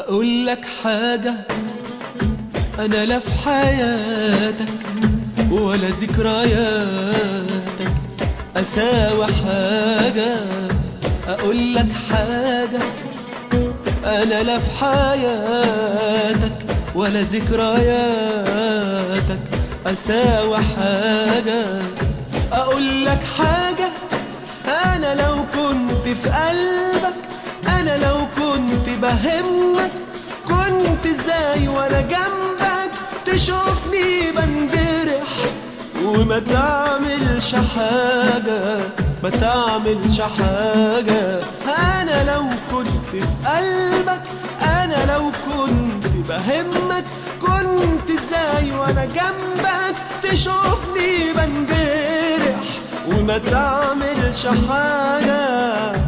أقول لك حاجة، أنا لا في حياتك ولا ذكرياتك أساوي حاجة. أقول لك حاجة، أنا لا في حياتك ولا ذكرياتك أساوي حاجة. أقول لك حاجة، أنا لو كنت في قلبك، أنا لو كنت بهمك، كنت ازاي وانا جنبك تشوفني بنجرح وما تعملش حاجة، ما تعملش حاجة. أنا لو كنت في قلبك، أنا لو كنت بهمك، كنت ازاي وانا جنبك تشوفني بنجرح وما تعملش حاجة،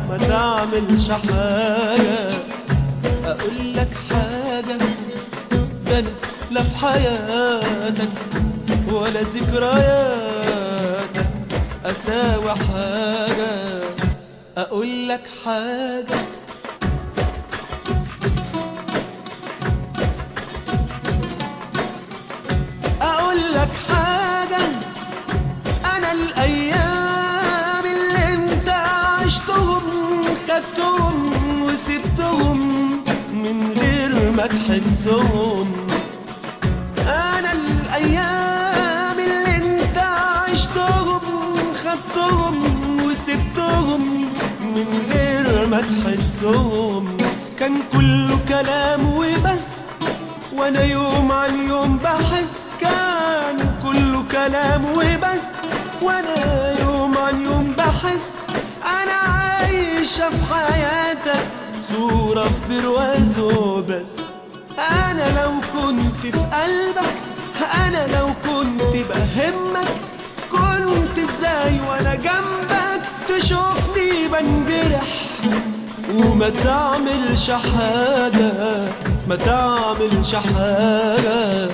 ما تعملش حاجة. أقول لك حاجة، ده أنا لا في حياتك ولا ذكرياتك أساوي حاجة. أقول لك حاجة، أقول لك حاجة، أنا الأيام اللي أنت عشتهم خدتهم وسبتهم من غير ما تحسهم. أنا الأيام اللي أنت عشتهم خدتهم وسبتهم من غير ما تحسهم. كان كله كلام وبس، وأنا يوم عن يوم بحس. كان كله كلام وبس، وأنا يوم عن يوم بحس. أنا عايشة في حياتك صورة في برواز وبس. أنا لو كنت في قلبك، أنا لو كنت بهمك، كنت ازاي وانا جنبك تشوفني بنجرح وما تعملش حاجة، ما تعملش حاجة.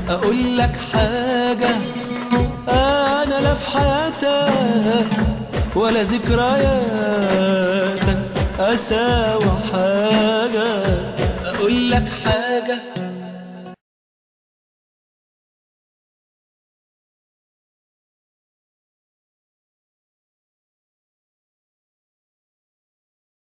أقول لك حاجة، أنا لا في حياتك ولا ذكرياتك أساوي حاجة. أقول لك حاجة،